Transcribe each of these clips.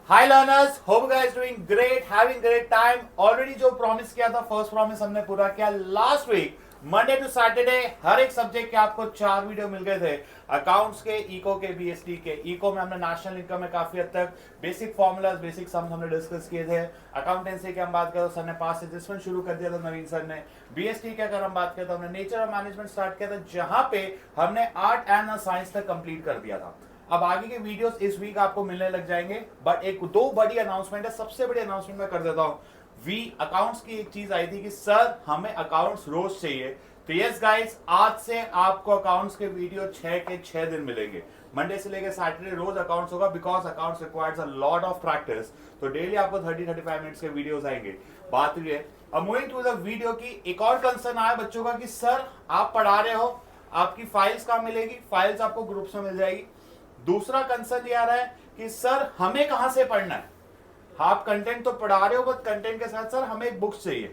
Hi learners, hope you guys doing great, having great time. Already जो promise किया था, first promise हमने पूरा किया। Last week Monday to Saturday हर एक सब्जेक्ट के आपको 4 वीडियो मिल गए थे। अकाउंट्स के, इको के, बीएसटी के। इको में हमने नेशनल इनकम में काफी हद तक बेसिक फॉर्मूलाज, बेसिक सम्स हमने डिस्कस किए थे। अकाउंटेंसी की हम बात करें तो सर ने पास एडजस्टमेंट शुरू कर दिया था, नवीन सर ने। बीएसटी की अगर हम बात करें तो हमने नेचर और मैनेजमेंट स्टार्ट किया था, जहां पे हमने आर्ट एंड साइंस तक कंप्लीट कर दिया था। अब आगे के वीडियोस इस वीक आपको मिलने लग जाएंगे, बट एक दो बड़ी अनाउंसमेंट है। सबसे बड़ी अनाउंसमेंट मैं कर देता हूं। वी अकाउंट्स की एक चीज आई थी कि सर हमें अकाउंट्स रोज चाहिए। तो यस गाइस, आज से आपको अकाउंट्स के वीडियो 6 के 6 दिन मिलेंगे। मंडे से लेकर सैटरडे रोज अकाउंट्स होगा, because accounts requires a lot of practice. तो डेली आपको 30-35 मिनट्स के वीडियोस आएंगे। बात ये, अब मूविंग टू द वीडियो की एक और कंसर्न आया बच्चों का कि सर आप पढ़ा रहे हो, आपकी फाइल्स कहां मिलेगी? फाइल्स आपको ग्रुप्स में मिल जाएगी। दूसरा कंसर्न ये आ रहा है कि सर हमें कहां से पढ़ना है? आप कंटेंट तो पढ़ा रहे हो, बट कंटेंट के साथ सर हमें एक बुक्स चाहिए।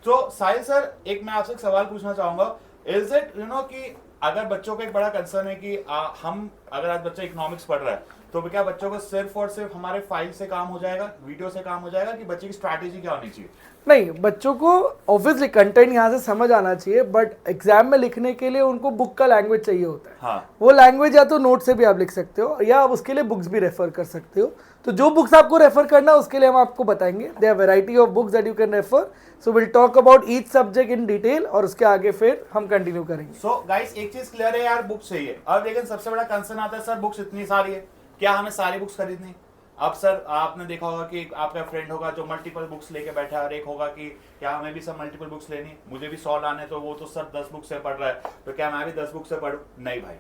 तो साहिल सर, एक मैं आपसे एक सवाल पूछना चाहूंगा। इज इट कि अगर बच्चों का एक बड़ा कंसर्न है कि हम अगर आज बच्चा इकोनॉमिक्स पढ़ रहा है, तो क्या बच्चों को सिर्फ और सिर्फ हमारे फाइल से काम हो जाएगा, वीडियो से काम हो जाएगा, कि बच्चे की स्ट्रैटेजी क्या होनी चाहिए? नहीं, बच्चों को ऑब्वियसली कंटेंट यहाँ से समझ आना चाहिए, बट एग्जाम में लिखने के लिए उनको बुक का लैंग्वेज चाहिए होता है। हाँ। वो लैंग्वेज या तो नोट से भी आप लिख सकते हो, या आप उसके लिए बुक्स भी रेफर कर सकते हो। तो जो बुक्स आपको रेफर करना है उसके लिए हम आपको बताएंगे। There are variety of books that you can refer. So will talk about each subject in detail, और उसके आगे फिर हम कंटिन्यू करेंगे। सो गाइस, एक चीज क्लियर है यार, बुक्स चाहिए। अब लेकिन सबसे बड़ा कंसर्न आता है, सर बुक्स इतनी सारी है, क्या हमें सारी बुक्स खरीदनी? अब सर आपने देखा होगा कि आपका फ्रेंड होगा जो मल्टीपल बुक्स लेके बैठा है, और एक होगा कि क्या हमें भी सब मल्टीपल बुक्स लेनी, मुझे भी 100 लाने, तो वो तो सर 10 बुक से पढ़ रहा है, तो क्या मैं भी 10 बुक से पढ़ूं? नहीं भाई।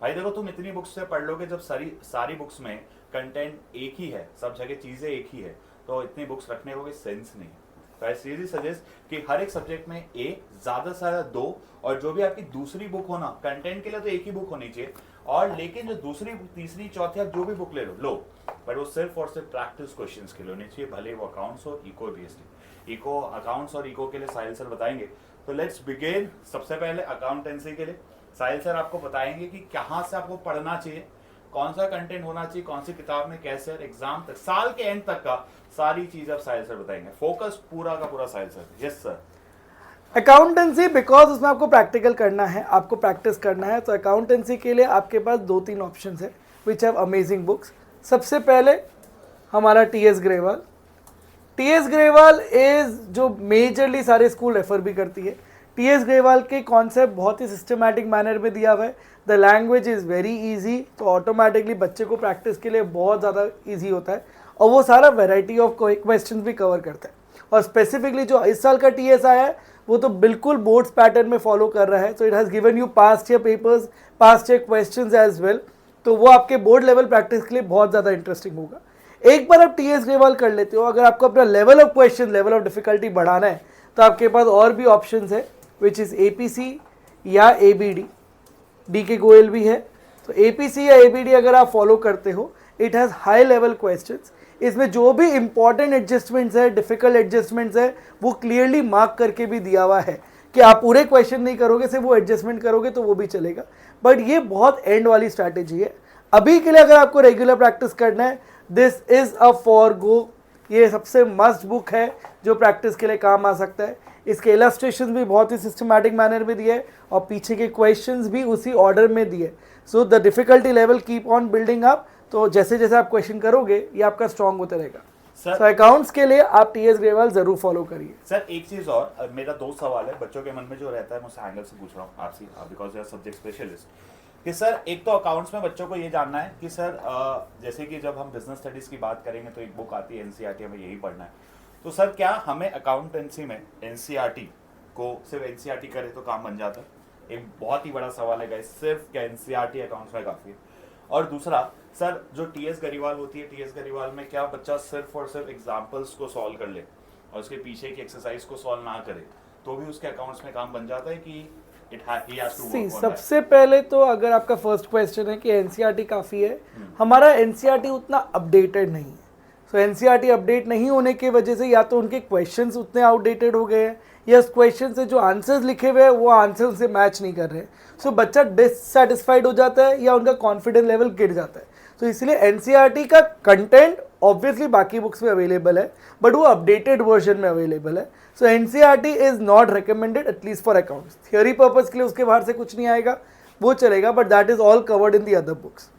भाई देखो, तुम इतनी बुक्स से पढ़ लोगे, जब सारी बुक्स में कंटेंट एक ही है, सब जगह चीजें एक ही है, तो इतनी बुक्स रखने का कोई सेंस नहीं है। तो आई सीरियसली सजेस्ट कि हर एक सब्जेक्ट में एक, ज्यादा से ज्यादा 2, और जो भी आपकी दूसरी बुक होना, कंटेंट के लिए तो एक ही बुक होनी चाहिए, और लेकिन जो दूसरी, तीसरी, चौथी आप जो भी बुक ले लो, बट वो सिर्फ और सिर्फ प्रैक्टिस क्वेश्चंस के लिए होनी चाहिए, भले वो अकाउंट्स हो, इको, बीएसटी। इको, अकाउंट्स और इको के लिए साहिल सर बताएंगे। तो लेट्स बिगिन। सबसे पहले अकाउंटेंसी के लिए साहिल सर आपको बताएंगे कि कहाँ से आपको पढ़ना चाहिए, कौन सा कंटेंट होना चाहिए, कौन सी किताब में, कैसे, और एग्जाम तक, साल के एंड तक का सारी चीज आप साहिल सर बताएंगे। फोकस पूरा का पूरा Sahil sir. Yes sir. Accountancy, because उसमें आपको प्रैक्टिकल करना है, आपको प्रैक्टिस करना है, तो अकाउंटेंसी के लिए आपके पास 2-3 ऑप्शंस है विच हैव अमेजिंग बुक्स। सबसे पहले हमारा TS Grewal. TS Grewal is जो मेजरली सारे स्कूल रेफर भी करती है। टीएस ग्रेवाल के कॉन्सेप्ट बहुत ही सिस्टमैटिक मैनर में दिया हुआ है। The language is very easy, तो ऑटोमेटिकली बच्चे को प्रैक्टिस के लिए बहुत ज़्यादा ईजी होता है, और वो सारा वेराइटी ऑफ क्वेश्चन भी कवर करता है। और स्पेसिफिकली जो इस साल का टीएस आया है, वो तो बिल्कुल बोर्ड्स पैटर्न में फॉलो कर रहा है। So it has given you past year papers, past year questions as well, तो वो आपके बोर्ड लेवल प्रैक्टिस के लिए बहुत ज़्यादा इंटरेस्टिंग होगा। एक बार आप टीएस ग्रेवाल कर लेते हो, अगर आपको अपना level of question, level of difficulty बढ़ाना है, तो आपके पास और भी ऑप्शंस है, विच इज़ एपीसी या एबीडी। डीके गोयल भी है। तो एपीसी या एबीडी अगर आप फॉलो करते हो, it has high level questions. इसमें जो भी इंपॉर्टेंट एडजस्टमेंट्स है, डिफिकल्ट एडजस्टमेंट्स है, वो क्लियरली मार्क करके भी दिया हुआ है कि आप पूरे क्वेश्चन नहीं करोगे, सिर्फ वो एडजस्टमेंट करोगे तो वो भी चलेगा। बट ये बहुत एंड वाली स्ट्रैटेजी है। अभी के लिए अगर आपको रेगुलर प्रैक्टिस करना है, this is a for go. ये सबसे मस्ट बुक है जो प्रैक्टिस के लिए काम आ सकता है। इसके इलस्ट्रेशन भी बहुत ही सिस्टमैटिक मैनर में दिए, और पीछे के क्वेश्चंस भी उसी ऑर्डर में दिए। So the difficulty level keep on building up. तो जैसे जैसे आप क्वेश्चन करोगे, ये आपका स्ट्रॉन्ग होता रहेगा। सर अकाउंट्स के लिए आप टीएस ग्रेवाल जरूर फॉलो करिए। सर एक चीज और, मेरा 2 सवाल है बच्चों के मन में जो रहता है, मैं उस एंगल से पूछ रहा हूँ आपसे, because you are subject specialist, कि सर एक तो अकाउंट्स में बच्चों को ये जानना है कि सर जैसे कि जब हम बिजनेस स्टडीज की बात करेंगे तो एक बुक आती है एनसीईआरटी, हमें यही पढ़ना है। तो सर क्या हमें अकाउंटेंसी में एनसीईआरटी को सिर्फ एनसीईआरटी करे तो काम बन जाता है? एक बहुत ही बड़ा सवाल है गाइस, सिर्फ क्या एनसीईआरटी अकाउंट्स में काफी है? और दूसरा सर, जो टीएस गरीवाल होती है, टीएस गरीवाल में क्या बच्चा सिर्फ और सिर्फ एग्जाम्पल्स को सॉल्व कर ले और उसके पीछे की एक्सरसाइज को सॉल्व ना करे, तो भी उसके अकाउंट्स में काम बन जाता है कि सबसे पहले तो अगर आपका फर्स्ट क्वेश्चन है कि एनसीईआरटी काफ़ी है, हमारा एनसीईआरटी उतना अपडेटेड नहीं है। सो एनसीईआरटी अपडेट नहीं होने की वजह से या तो उनके क्वेश्चंस उतने आउटडेटेड हो गए हैं, या उस क्वेश्चन से जो आंसर्स लिखे हुए हैं वो आंसर उनसे मैच नहीं कर रहे। सो बच्चा डिससेटिस्फाइड हो जाता है, या उनका कॉन्फिडेंस लेवल गिर जाता है। तो इसलिए एनसीईआरटी का कंटेंट ऑब्वियसली बाकी बुक्स में अवेलेबल है, बट वो अपडेटेड वर्जन में अवेलेबल है. So NCERT is not recommended at least for accounts. Theory purpose के लिए उसके बाहर से कुछ नहीं आएगा, वो चलेगा, but that is all covered in the other books.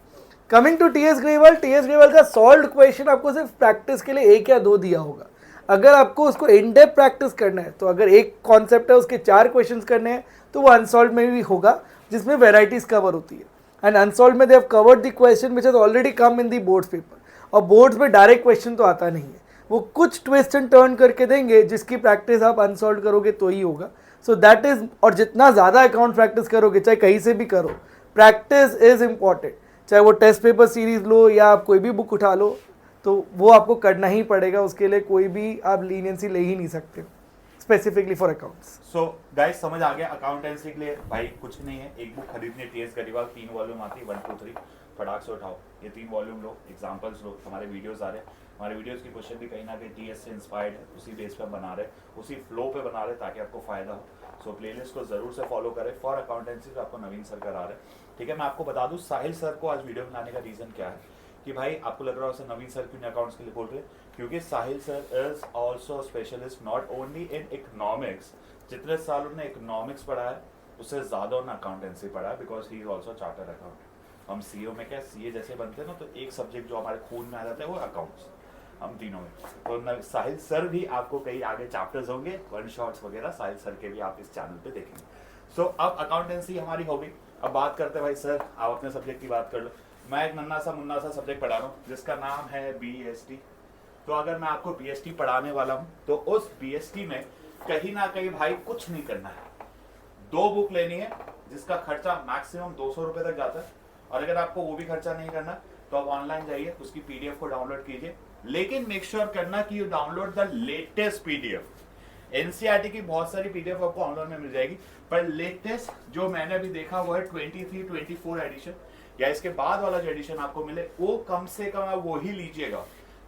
Coming to TS Grewal, TS Grewal का सॉल्व्ड क्वेश्चन आपको सिर्फ प्रैक्टिस के लिए 1 या 2 दिया होगा. अगर आपको उसको इन डेप्थ प्रैक्टिस करना है, तो अगर एक कॉन्सेप्ट है उसके 4 क्वेश्चंस करने हैं, तो वो अनसॉल्व में भी होगा, जिसमें वेराइटीज कवर होती है. एंड अनसॉल्व में they have covered the question which has already come in the boards paper. और बोर्ड्स में डायरेक्ट क्वेश्चन तो आता नहीं है, वो कुछ ट्विस्ट एंड टर्न करके देंगे, जिसकी प्रैक्टिस आप अनसॉल्व करोगे तो ही होगा. सो दैट इज, और जितना ज़्यादा अकाउंट प्रैक्टिस करोगे, चाहे कहीं से भी करो, प्रैक्टिस इज इम्पॉर्टेंट. चाहे वो टेस्ट पेपर सीरीज लो या आप कोई भी बुक उठा लो, तो वो आपको करना ही पड़ेगा. उसके लिए कोई भी आप लीनियंसी ले ही नहीं सकते specifically for accounts. So guys समझ आ गया, अकाउंटेंसी के लिए भाई कुछ नहीं है, एक बुक खरीदनी है टीएस ग्रेवाल, 3 वॉल्यूम आती है, 1 2 3 फटाक से उठाओ, ये 3 वॉल्यूम लो, एग्जांपल्स लो. हमारे वीडियोस आ रहे हैं, हमारे वीडियोस की क्वेश्चन भी कहीं ना कहीं टीएस से इंस्पायर्ड है, उसी बेस पे बना रहे, उसी फ्लो पे बना रहे ताकि आपको फायदा हो. सो प्लेलिस्ट को जरूर से फॉलो करें. फॉर अकाउंटेंसी तो आपको नवीन सर करा रहे हैं, ठीक है. मैं आपको बता दूं साहिल सर को आज वीडियो बनाने का रीजन क्या है, कि भाई आपको लग रहा है नवीन सर क्यों अकाउंट्स के लिए बोल रहे हैं, क्योंकि Sahil sir is also specialist not only in economics. जितने साल उन्होंने इकोनॉमिक्स पढ़ा है उससे ज्यादा उन्होंने अकाउंटेंसी पढ़ा है, because he is also chartered accountant. हम सीईओ में क्या सीए जैसे बनते हैं ना, तो एक सब्जेक्ट जो हमारे खून में आ जाता है वो अकाउंट्स, हम तीनों में. तो साहिल सर भी आपको कई आगे चैप्टर्स होंगे, वन शॉट्स वगैरह साहिल सर के भी आप इस चैनल पे देखेंगे. सो अब अकाउंटेंसी हमारी हो गई. अब बात करते हैं भाई सर, आप अपने सब्जेक्ट की बात कर लो. मैं एक नन्ना सा मुन्ना सा सब्जेक्ट पढ़ा रहा हूँ जिसका नाम है बीएसटी. तो अगर मैं आपको बीएसटी पढ़ाने वाला हूँ, तो उस बीएसटी में कहीं ना कहीं भाई कुछ नहीं करना है. 2 बुक लेनी है जिसका खर्चा मैक्सिमम 200 रुपए तक जाता है, और अगर आपको वो भी खर्चा नहीं करना तो आप ऑनलाइन जाइए, उसकी पीडीएफ को डाउनलोड कीजिए. लेकिन मेक श्योर करना कि you download the latest PDF. NCERT की बहुत सारी पीडीएफ आपको ऑनलाइन में मिल जाएगी, पर लेटेस्ट जो मैंने अभी देखा वो है 23 24 एडिशन, या इसके बाद वाला जो एडिशन आपको मिले वो कम से कम आप वो ही लीजिएगा,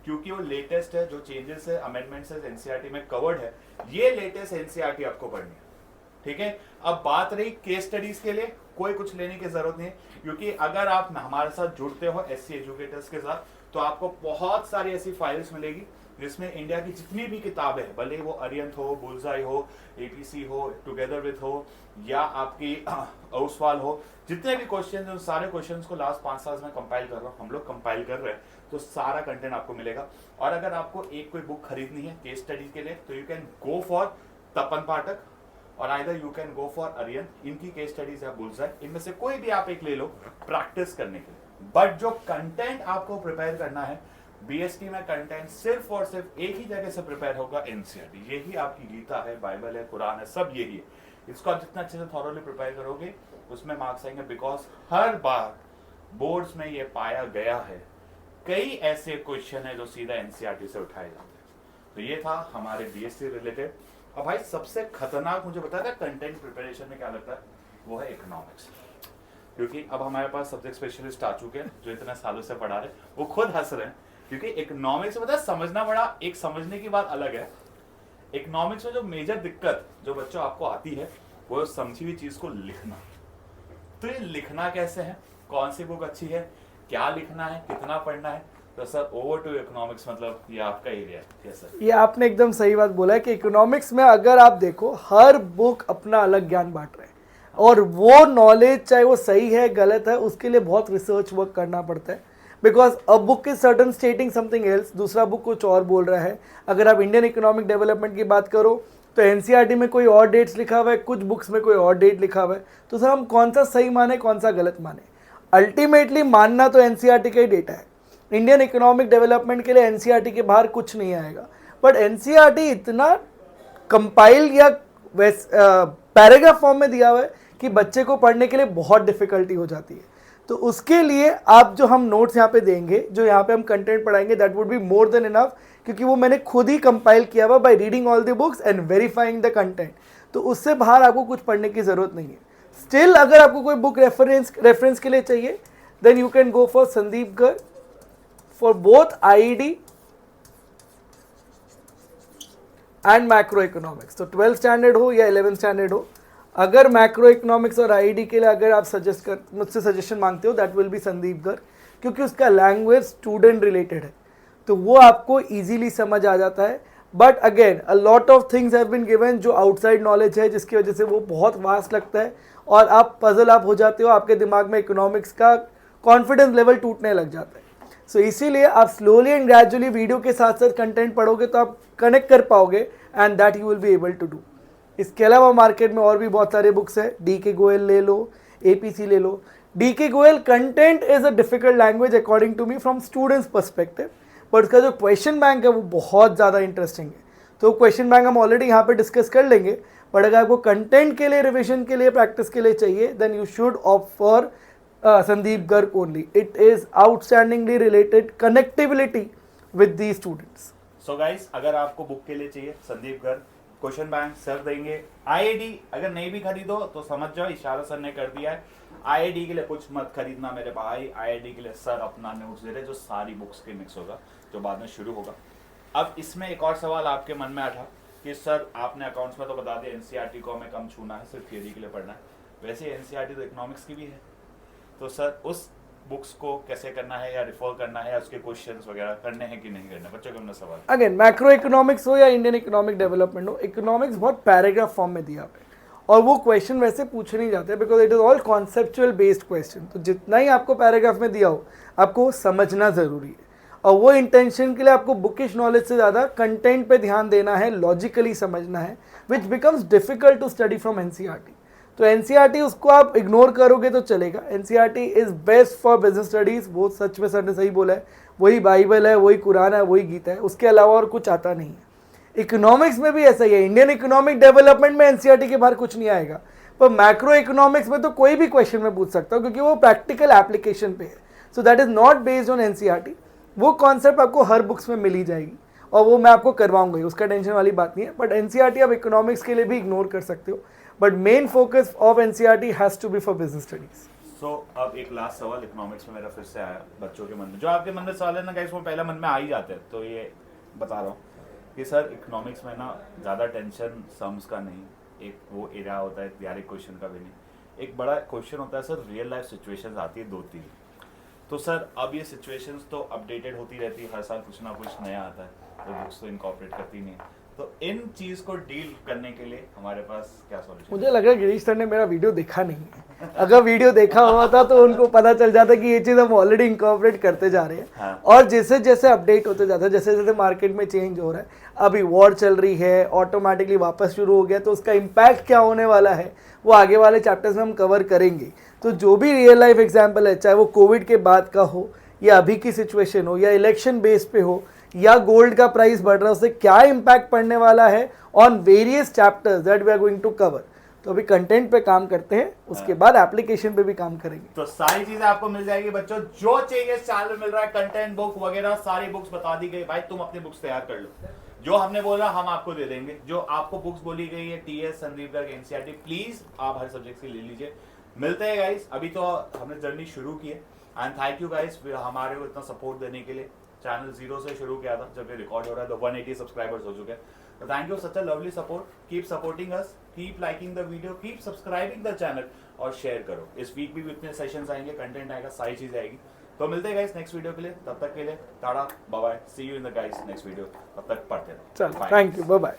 क्योंकि वो लेटेस्ट है. जो चेंजेस है, अमेंडमेंट्स है एनसीईआरटी में कवर्ड है, ये लेटेस्ट एनसीईआरटी आपको पढ़नी है, ठीक है. अब बात रही केस स्टडीज के लिए, कोई कुछ लेने की जरूरत नहीं है, क्योंकि अगर आप हमारे साथ जुड़ते हो एससी एजुकेटर्स के साथ, तो आपको बहुत सारी ऐसी फाइल्स मिलेगी जिसमें इंडिया की जितनी भी किताबें हैं, भले वो अरियंत हो, बुलजाई हो, एपीसी हो, टुगेदर विथ हो, या आपकी ओसवाल हो, जितने भी क्वेश्चन हैं उन सारे क्वेश्चंस को लास्ट 5 साल में कंपाइल कर रहा हूँ, हम लोग कंपाइल कर रहे हैं, तो सारा कंटेंट आपको मिलेगा. और अगर आपको एक कोई बुक खरीदनी है केस स्टडी के लिए, तो you can go for Tapan Pathak, और either you can go for Arihant. इनकी केस स्टडीज या बुलजाई, इनमें से कोई भी आप एक ले लो प्रैक्टिस करने के लिए. बट जो कंटेंट आपको प्रिपेयर करना है बीएसटी में, कंटेंट सिर्फ और सिर्फ एक ही जगह से प्रिपेयर होगा, एनसीईआरटी. यही आपकी गीता है, बाइबल है, कुरान है, सब यही है. इसको आप जितना अच्छे से थॉरोली प्रिपेयर करोगे उसमें मार्क्स आएंगे, बिकॉज हर बार बोर्ड्स में ये पाया गया है कई ऐसे क्वेश्चन है जो सीधा एनसीईआरटी से उठाए जाते हैं. तो ये था हमारे बीएसटी रिलेटेड. अब भाई सबसे खतरनाक मुझे बताया था कंटेंट प्रिपरेशन में क्या लगता है, वो है इकोनॉमिक्स. क्योंकि अब हमारे पास सब्जेक्ट स्पेशलिस्ट आ चुके हैं जो इतने सालों से पढ़ा रहे, वो खुद हंस रहे हैं, क्योंकि इकोनॉमिक्स में समझना बड़ा, एक समझने की बात अलग है. इकोनॉमिक्स में जो मेजर दिक्कत जो बच्चों आपको आती है वो समझी हुई चीज को लिखना. तो ये लिखना कैसे है, कौन सी बुक अच्छी है, क्या लिखना है, कितना पढ़ना है. तो सर ओवर टू इकोनॉमिक्स, मतलब ये आपका एरिया है सर. ये आपने एकदम सही बात बोला है कि इकोनॉमिक्स में अगर आप देखो, हर बुक अपना अलग ज्ञान बांट रहे हैं, और वो नॉलेज चाहे वो सही है गलत है, उसके लिए बहुत रिसर्च वर्क करना पड़ता है. Because a book is certain स्टेटिंग something else, दूसरा बुक कुछ और बोल रहा है. अगर आप इंडियन इकोनॉमिक डेवलपमेंट की बात करो तो एनसीईआरटी में कोई और डेट्स लिखा हुआ है, कुछ बुक्स में कोई और डेट लिखा हुआ है. तो सर हम कौन सा सही माने, कौन सा गलत माने? अल्टीमेटली मानना तो एनसीईआरटी का ही डेटा है. इंडियन इकोनॉमिक डेवलपमेंट के लिए एनसीईआरटी के बाहर कुछ नहीं आएगा. बट एनसीईआरटी इतना कंपाइल या पैराग्राफ फॉर्म में दिया हुआ है कि बच्चे को पढ़ने के लिए बहुत डिफिकल्टी हो जाती है. तो उसके लिए आप जो हम नोट्स यहाँ पे देंगे, जो यहाँ पे हम कंटेंट पढ़ाएंगे, that would be more than enough, क्योंकि वो मैंने खुद ही कंपाइल किया हुआ by reading all the books and verifying the content. तो उससे बाहर आपको कुछ पढ़ने की जरूरत नहीं है. स्टिल अगर आपको कोई बुक रेफरेंस के लिए चाहिए, then you can go for Sandeep Garg for both IED and macroeconomics. तो 12th स्टैंडर्ड हो या 11th स्टैंडर्ड हो, अगर मैक्रो इकोनॉमिक्स और आईडी के लिए अगर आप मुझसे सजेशन मांगते हो, that will be Sandeep Garg, क्योंकि उसका लैंग्वेज स्टूडेंट रिलेटेड है. तो वो आपको इजीली समझ आ जाता है। But again a lot of things have been given जो आउटसाइड नॉलेज है, जिसकी वजह से वो बहुत वास्ट लगता है और आप पजल आप हो जाते हो, आपके दिमाग में इकोनॉमिक्स का कॉन्फिडेंस लेवल टूटने लग जाता है। सो इसीलिए आप स्लोली एंड ग्रेजुअली वीडियो के साथ साथ कंटेंट पढ़ोगे तो आप कनेक्ट कर पाओगे and that you will be able to do. इसके अलावा मार्केट में और भी बहुत सारे बुक्स है, डी.के. गोयल ले लो, एपीसी ले लो। D K. Goyal content is a difficult language according to me from students perspective, but उसका जो क्वेश्चन बैंक है वो बहुत ज़्यादा इंटरेस्टिंग है। तो क्वेश्चन बैंक हम ऑलरेडी यहाँ पे डिस्कस कर लेंगे, बट अगर आपको कंटेंट के लिए, रिविजन के लिए, प्रैक्टिस के लिए चाहिए then you should opt for Sandeep Garg only. It is outstandingly related connectivity with the students. So guys, अगर आपको बुक के लिए चाहिए Sandeep Garg, question bank sir देंगे। आईआईडी अगर नहीं भी खरीदो तो समझ जाओ इशारा सर ने कर दिया है। आईआईडी के लिए कुछ मत खरीदना मेरे भाई, आईआईडी के लिए सर अपना नोट्स दे रहे जो सारी बुक्स के मिक्स होगा, जो बाद में शुरू होगा। अब इसमें एक और सवाल आपके मन में आया कि सर आपने अकाउंट्स में तो बता दिया एनसीईआरटी को हमें कम छूना है, सिर्फ थियरी के लिए पढ़ना है, वैसे एनसीईआरटी तो इकोनॉमिक्स की भी है, तो सर उस बुक्स को कैसे करना है या रिफर करना है या उसके क्वेश्चंस वगैरह करने हैं कि नहीं करना, बच्चों के अपना सवाल। अगेन मैक्रो इकोनॉमिक्स हो या इंडियन इकोनॉमिक डेवलपमेंट हो, इकोनॉमिक्स बहुत पैराग्राफ फॉर्म में दिया है और वो क्वेश्चन वैसे पूछे नहीं जाते because it is all conceptual based question. तो जितना ही आपको पैराग्राफ में दिया हो आपको समझना ज़रूरी है, और वो इंटेंशन के लिए आपको बुकिश नॉलेज से ज़्यादा कंटेंट पे ध्यान देना है, लॉजिकली समझना है, which becomes difficult to study from NCERT. तो एनसीईआरटी उसको आप इग्नोर करोगे तो चलेगा। NCERT is best for business studies, वो सच में सर ने सही बोला है, वही बाइबल है, वही कुरान है, वही गीता है, उसके अलावा और कुछ आता नहीं है। इकोनॉमिक्स में भी ऐसा ही है, इंडियन इकोनॉमिक डेवलपमेंट में एनसीईआरटी के बाहर कुछ नहीं आएगा, पर मैक्रो इकोनॉमिक्स में तो कोई भी क्वेश्चन में पूछ सकता हूँ क्योंकि वो प्रैक्टिकल एप्लीकेशन पे है। So that is not based on NCERT. वो कॉन्सेप्ट आपको हर बुक्स में मिली जाएगी और वो मैं आपको करवाऊंगा, उसका टेंशन वाली बात नहीं है। बट एनसीईआरटी आप इकोनॉमिक्स के लिए भी इग्नोर कर सकते हो, but main focus of NCERT has to be for business studies. So अब एक लास्ट सवाल इकोनॉमिक्स में मेरा फिर से आया बच्चों के मन में, जो आपके मन में सवाल है ना गाइस वो पहले मन में आ ही जाते हैं, तो ये बता रहा हूँ कि सर इकोनॉमिक्स में ना ज़्यादा टेंशन सम्स का नहीं, एक वो एरिया होता है डायरेक्ट क्वेश्चन का भी नहीं, एक बड़ा क्वेश्चन होता है सर रियल लाइफ सिचुएशंस आती है 2-3। तो सर अब ये सिचुएशंस तो अपडेटेड होती रहती है, हर साल कुछ ना कुछ नया आता है, तो बुक्स तो इनकॉर्पोरेट करती नहीं है, तो इन चीज़ को डील करने के लिए हमारे पास क्या सॉल्यूशन? मुझे लग रहा है गिरीश सर ने मेरा वीडियो देखा नहीं है, अगर वीडियो देखा हुआ था तो उनको पता चल जाता कि ये चीज़ हम ऑलरेडी इंकॉर्पोरेट करते जा रहे हैं। हाँ। और जैसे जैसे अपडेट होते जाता है, जैसे जैसे मार्केट में चेंज हो रहा है, अभी वॉर चल रही है, ऑटोमेटिकली वापस शुरू हो गया, तो उसका इम्पैक्ट क्या होने वाला है वो आगे वाले चैप्टर्स में हम कवर करेंगे। तो जो भी रियल लाइफ एग्जाम्पल है, चाहे वो कोविड के बाद का हो या अभी की सिचुएशन हो या इलेक्शन बेस पे हो या गोल्ड का प्राइस बढ़ रहा है, उससे क्या इम्पैक्ट पड़ने वाला है on various chapters that we are going to cover. तो अभी कंटेंट पे काम करते हैं, उसके बाद एप्लीकेशन पे भी काम करेंगे। तो सारी चीजें आपको मिल जाएगी बच्चों, जो चाहिए इस चैनल में मिल रहा है, कंटेंट बुक वगैरह सारी बुक्स बता दी गई। भाई तुम अपनी बुक्स तैयार कर लो, जो हमने बोला हम आपको दे देंगे, जो आपको बुक्स बोली गई है TS, Sandeep Garg, NCERT, please आप हर सब्जेक्ट की ले लीजिए। मिलते हैं गाइस, अभी तो हमने जर्नी शुरू की है एंड थैंक यू गाइस हमारे को इतना सपोर्ट देने के लिए। चैनल 0 से शुरू किया था, जब ये रिकॉर्ड हो रहा है तो 180 सब्सक्राइबर्स हो चुके हैं, तो thank you such a lovely support. Keep supporting us, keep liking the video, keep subscribing the channel और शेयर करो। इस वीक भी इतने सेशंस आएंगे, कंटेंट आएगा, सारी चीजें आएगी। तो मिलते हैं गाइस नेक्स्ट वीडियो के लिए, तब तक के लिए tata bye bye, see you in the guys next video, तब तक पढ़ते रहो। चलो, थैंक यू, बाय बाय।